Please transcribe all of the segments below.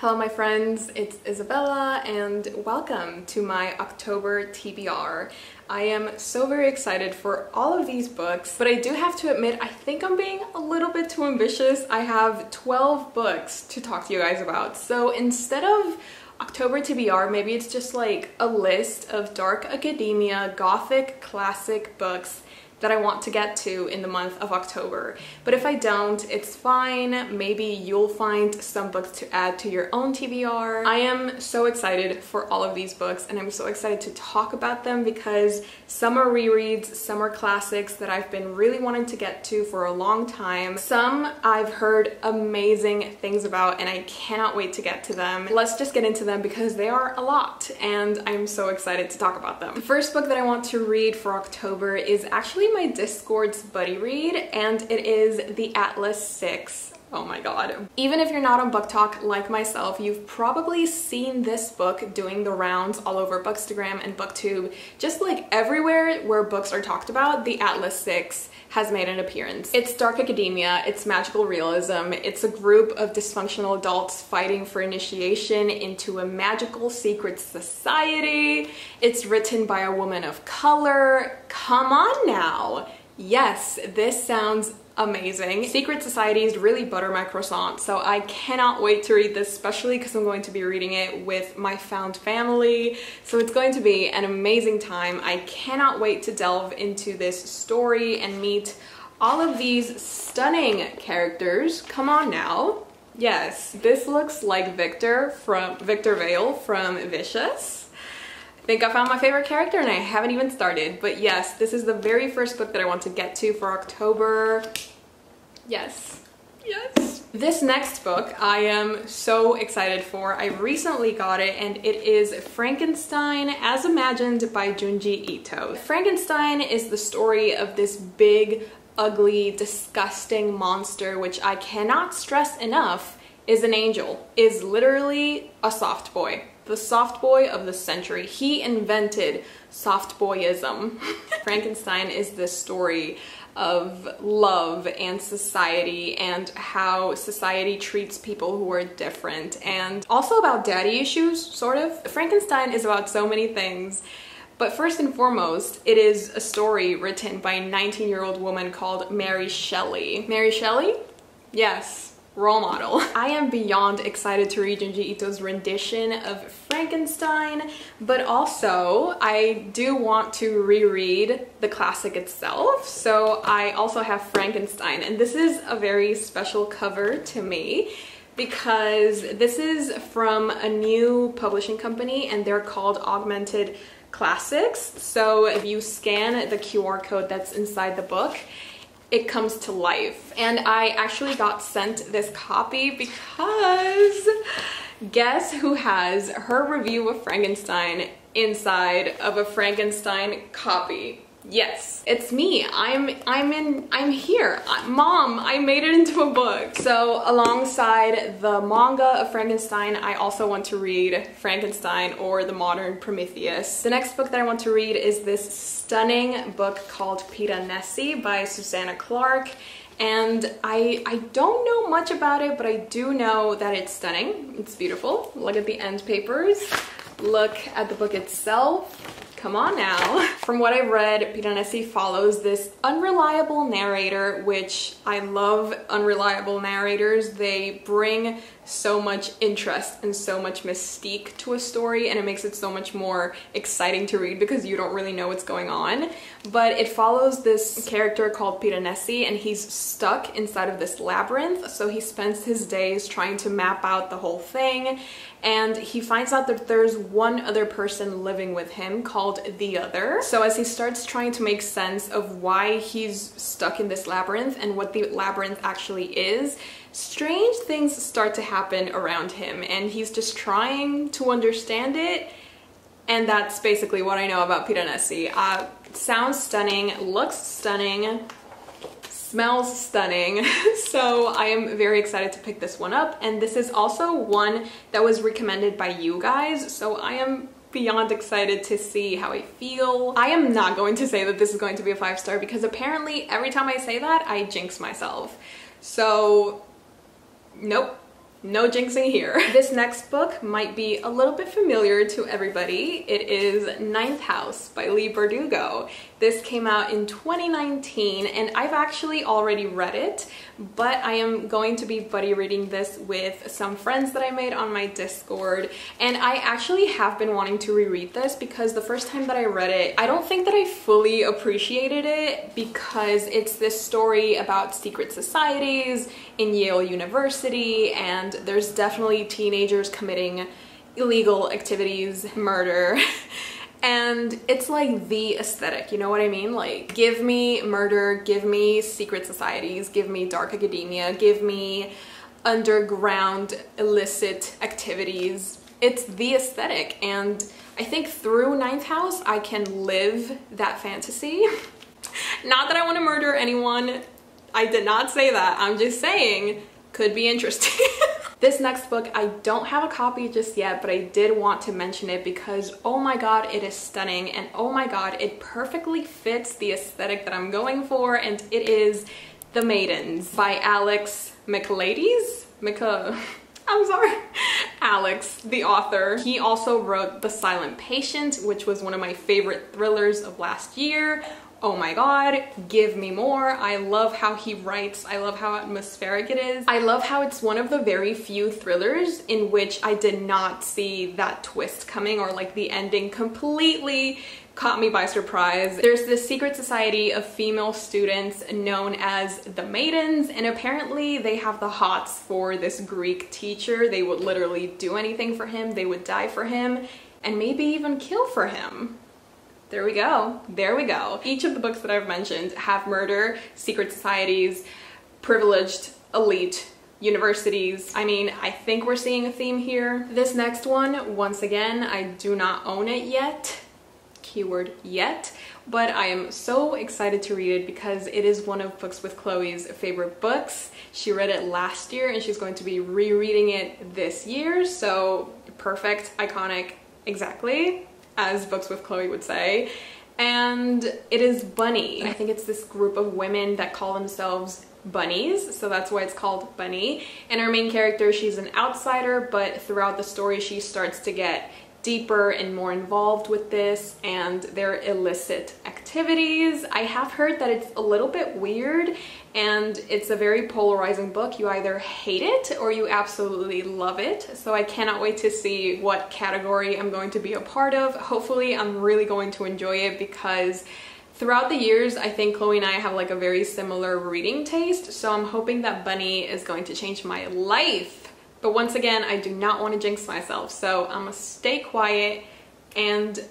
Hello my friends, it's Isabella and welcome to my October TBR. I am so very excited for all of these books, but I do have to admit I think I'm being a little bit too ambitious. I have 12 books to talk to you guys about, so instead of October TBR, maybe it's just like a list of dark academia, gothic classic books that I want to get to in the month of October. But if I don't, it's fine. Maybe you'll find some books to add to your own TBR. I am so excited for all of these books and I'm so excited to talk about them because some are rereads, some are classics that I've been really wanting to get to for a long time. Some I've heard amazing things about and I cannot wait to get to them. Let's just get into them because they are a lot and I'm so excited to talk about them. The first book that I want to read for October is actually my Discord's buddy read, and it is The Atlas 6. Oh my god. Even if you're not on Book Talk like myself, you've probably seen this book doing the rounds all over Bookstagram and BookTube. Just like everywhere where books are talked about, The Atlas 6 has made an appearance. It's dark academia, it's magical realism, it's a group of dysfunctional adults fighting for initiation into a magical secret society. It's written by a woman of color. Come on now. Yes, this sounds amazing. Secret societies really butter my croissant, so I cannot wait to read this, especially because I'm going to be reading it with my found family. So it's going to be an amazing time. I cannot wait to delve into this story and meet all of these stunning characters. Come on now. Yes, this looks like Victor Vale from Vicious. I think I found my favorite character and I haven't even started, but yes, this is the very first book that I want to get to for October. Yes. Yes. This next book I am so excited for. I recently got it and it is Frankenstein as imagined by Junji Ito. Frankenstein is the story of this big, ugly, disgusting monster which I cannot stress enough is an angel, is literally a soft boy. The soft boy of the century. He invented soft boyism. Frankenstein is this story of love and society and how society treats people who are different, and also about daddy issues, sort of. Frankenstein is about so many things, but first and foremost, it is a story written by a 19-year-old woman called Mary Shelley. Mary Shelley? Yes. Role model. I am beyond excited to read Junji Ito's rendition of Frankenstein, but also I do want to reread the classic itself, so I also have Frankenstein, and this is a very special cover to me because this is from a new publishing company and they're called Augmented Classics. So if you scan the QR code that's inside the book, it comes to life. And I actually got sent this copy because guess who has her review of Frankenstein inside of a Frankenstein copy? Yes, it's me. I'm here. Mom, I made it into a book. So alongside the manga of Frankenstein, I also want to read Frankenstein or the Modern Prometheus. The next book that I want to read is this stunning book called Piranesi by Susanna Clarke. And I don't know much about it, but I do know that it's stunning. It's beautiful. Look at the end papers. Look at the book itself. Come on now. From what I've read, Piranesi follows this unreliable narrator, which I love unreliable narrators. They bring so much interest and so much mystique to a story, and it makes it so much more exciting to read because you don't really know what's going on. But it follows this character called Piranesi and he's stuck inside of this labyrinth, so he spends his days trying to map out the whole thing, and he finds out that there's one other person living with him called the Other. So as he starts trying to make sense of why he's stuck in this labyrinth and what the labyrinth actually is, strange things start to happen around him and he's just trying to understand it. And that's basically what I know about Piranesi. Sounds stunning, looks stunning, smells stunning. So I am very excited to pick this one up, and this is also one that was recommended by you guys, so I am beyond excited to see how I feel. I am not going to say that this is going to be a 5-star because apparently every time I say that I jinx myself. So nope. No jinxing here. This next book might be a little bit familiar to everybody. It is Ninth House by Leigh Bardugo. This came out in 2019 and I've actually already read it, but I am going to be buddy reading this with some friends that I made on my Discord. And I actually have been wanting to reread this because the first time that I read it, I don't think that I fully appreciated it because it's this story about secret societies in Yale University, and there's definitely teenagers committing illegal activities, murder, and it's like the aesthetic, you know what I mean? Like, give me murder, give me secret societies, give me dark academia, give me underground illicit activities. It's the aesthetic, and I think through Ninth House I can live that fantasy. Not that I want to murder anyone, I did not say that, I'm just saying could be interesting. This next book, I don't have a copy just yet, but I did want to mention it because oh my god, it is stunning, and oh my god, it perfectly fits the aesthetic that I'm going for, and it is The Maidens by Alex Michaelides? I'm sorry. Alex, the author. He also wrote The Silent Patient, which was one of my favorite thrillers of last year. Oh my god, give me more. I love how he writes. I love how atmospheric it is. I love how it's one of the very few thrillers in which I did not see that twist coming, or like the ending completely caught me by surprise. There's this secret society of female students known as the Maidens, and apparently they have the hots for this Greek teacher. They would literally do anything for him. They would die for him and maybe even kill for him. There we go. There we go. Each of the books that I've mentioned have murder, secret societies, privileged, elite, universities. I mean, I think we're seeing a theme here. This next one, once again, I do not own it yet. Keyword yet. But I am so excited to read it because it is one of Books with Chloe's favorite books. She read it last year and she's going to be rereading it this year. So perfect, iconic, exactly, as Books with Chloe would say. And it is Bunny. I think it's this group of women that call themselves bunnies, so that's why it's called Bunny. And our main character, she's an outsider, but throughout the story she starts to get deeper and more involved with this and their illicit activities. I have heard that it's a little bit weird and it's a very polarizing book. You either hate it or you absolutely love it. So I cannot wait to see what category I'm going to be a part of. Hopefully I'm really going to enjoy it because throughout the years, I think Chloe and I have like a very similar reading taste. So I'm hoping that Bunny is going to change my life. But once again, I do not want to jinx myself, so I'm gonna stay quiet and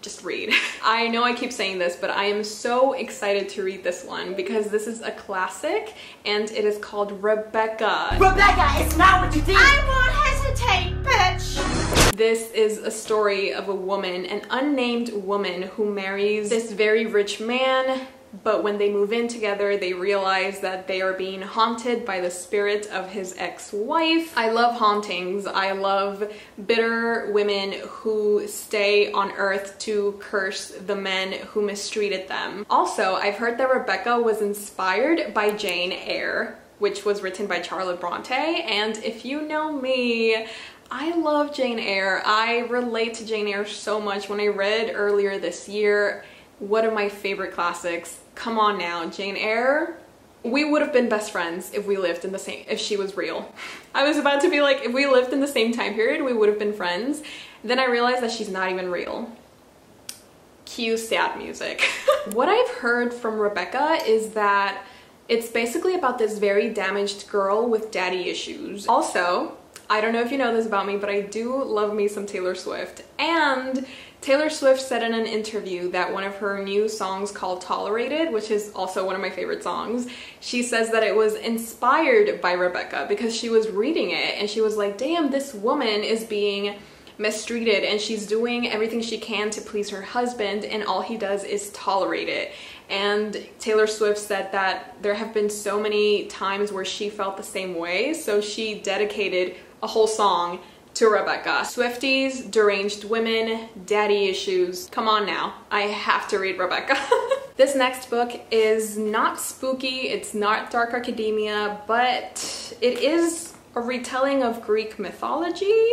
just read. I know I keep saying this, but I am so excited to read this one because this is a classic and it is called Rebecca. Rebecca, it's not what you think. I won't hesitate, bitch. This is a story of a woman, an unnamed woman who marries this very rich man. But when they move in together, they realize that they are being haunted by the spirit of his ex-wife. I love hauntings. I love bitter women who stay on Earth to curse the men who mistreated them. Also, I've heard that Rebecca was inspired by Jane Eyre, which was written by Charlotte Bronte. And if you know me, I love Jane Eyre. I relate to Jane Eyre so much. When I read earlier this year, one of my favorite classics. Come on now, Jane Eyre. We would have been best friends if we lived in the same, if she was real. I was about to be like, if we lived in the same time period, we would have been friends. Then I realized that she's not even real. Cue sad music. What I've heard from Rebecca is that it's basically about this very damaged girl with daddy issues. Also, I don't know if you know this about me, but I do love me some Taylor Swift. And Taylor Swift said in an interview that one of her new songs called Tolerated, which is also one of my favorite songs, she says that it was inspired by Rebecca because she was reading it and she was like, damn, this woman is being mistreated and she's doing everything she can to please her husband and all he does is tolerate it. And Taylor Swift said that there have been so many times where she felt the same way, so she dedicated a whole song to Rebecca. Swifties, deranged women, daddy issues. Come on now, I have to read Rebecca. This next book is not spooky, it's not dark academia, but it is a retelling of Greek mythology.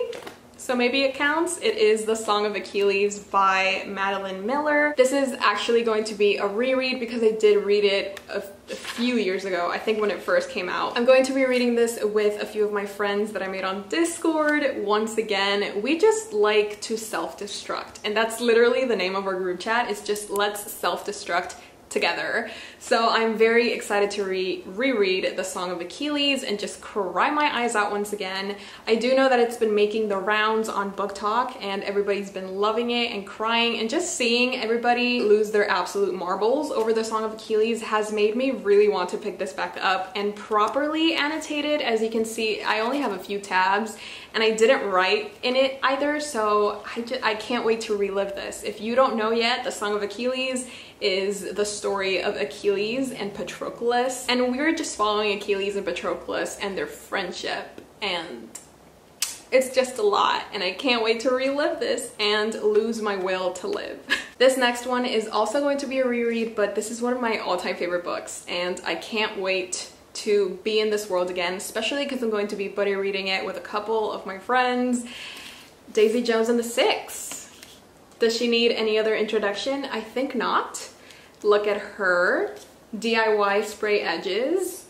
So maybe it counts. It is The Song of Achilles by Madeline Miller. This is actually going to be a reread because I did read it a few years ago, I think when it first came out. I'm going to be reading this with a few of my friends that I made on Discord. Once again, we just like to self-destruct, and that's literally the name of our group chat. It's just let's self-destruct together. So I'm very excited to reread The Song of Achilles and just cry my eyes out once again. I do know that it's been making the rounds on Book Talk and everybody's been loving it and crying, and just seeing everybody lose their absolute marbles over The Song of Achilles has made me really want to pick this back up and properly annotate it. As you can see, I only have a few tabs and I didn't write in it either, so I can't wait to relive this. If you don't know yet, The Song of Achilles is the story of Achilles and Patroclus, and we're just following Achilles and Patroclus and their friendship, and it's just a lot, and I can't wait to relive this and lose my will to live. This next one is also going to be a reread, but this is one of my all-time favorite books, and I can't wait to be in this world again, especially because I'm going to be buddy reading it with a couple of my friends. Daisy Jones and the Six. Does she need any other introduction? I think not. Look at her. DIY spray edges.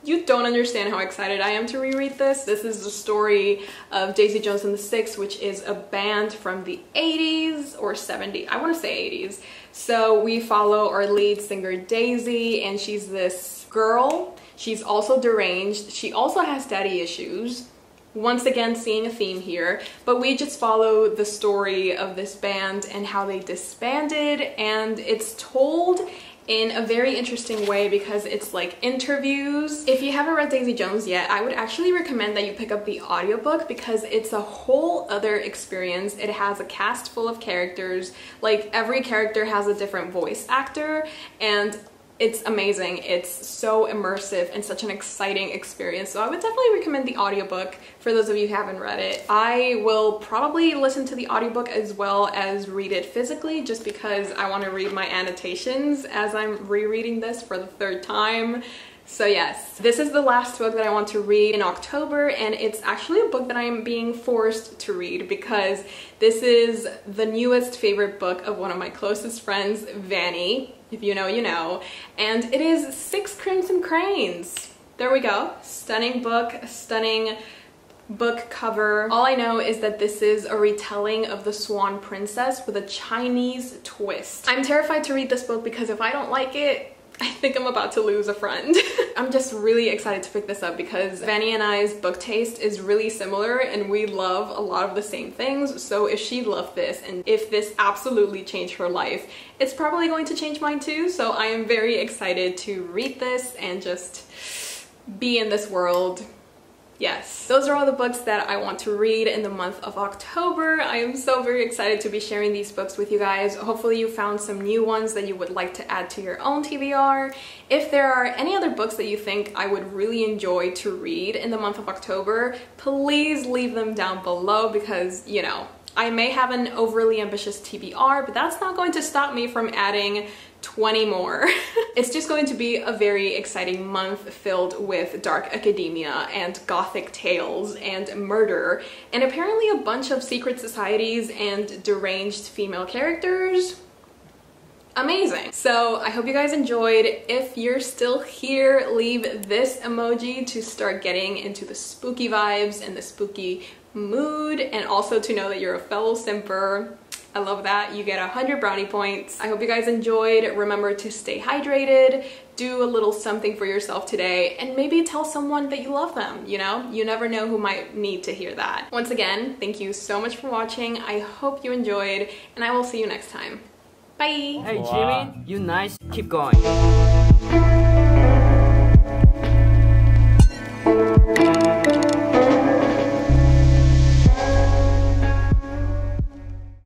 You don't understand how excited I am to reread this. This is the story of Daisy Jones and the Six, which is a band from the 80s or 70s. I want to say 80s. So we follow our lead singer Daisy, and she's this girl. She's also deranged. She also has daddy issues. Once again, seeing a theme here, but we just follow the story of this band and how they disbanded, and it's told in a very interesting way because it's like interviews. If you haven't read Daisy Jones yet, I would actually recommend that you pick up the audiobook because it's a whole other experience. It has a cast full of characters, like every character has a different voice actor, and it's amazing. It's so immersive and such an exciting experience. So I would definitely recommend the audiobook for those of you who haven't read it. I will probably listen to the audiobook as well as read it physically, just because I want to read my annotations as I'm rereading this for the third time. So yes, this is the last book that I want to read in October, and it's actually a book that I am being forced to read because this is the newest favorite book of one of my closest friends, Vanny. If you know, you know. And it is Six Crimson Cranes. There we go. Stunning book, stunning book cover. All I know is that this is a retelling of The Swan Princess with a Chinese twist. I'm terrified to read this book because if I don't like it, I think I'm about to lose a friend. I'm just really excited to pick this up because Vanny and I's book taste is really similar and we love a lot of the same things. So if she loved this and if this absolutely changed her life, it's probably going to change mine too. So I am very excited to read this and just be in this world. Yes, those are all the books that I want to read in the month of October. I am so very excited to be sharing these books with you guys. Hopefully you found some new ones that you would like to add to your own TBR. If there are any other books that you think I would really enjoy to read in the month of October, please leave them down below because, you know, I may have an overly ambitious TBR, but that's not going to stop me from adding 20 more. It's just going to be a very exciting month filled with dark academia and gothic tales and murder and apparently a bunch of secret societies and deranged female characters. Amazing. So I hope you guys enjoyed. If you're still here, leave this emoji to start getting into the spooky vibes and the spooky mood, and also to know that you're a fellow simper. I love that. You get 100 brownie points. I hope you guys enjoyed. Remember to stay hydrated, do a little something for yourself today, and maybe tell someone that you love them, you know? You never know who might need to hear that. Once again, thank you so much for watching. I hope you enjoyed, and I will see you next time. Bye! Hey Jimmy, you nice. Keep going.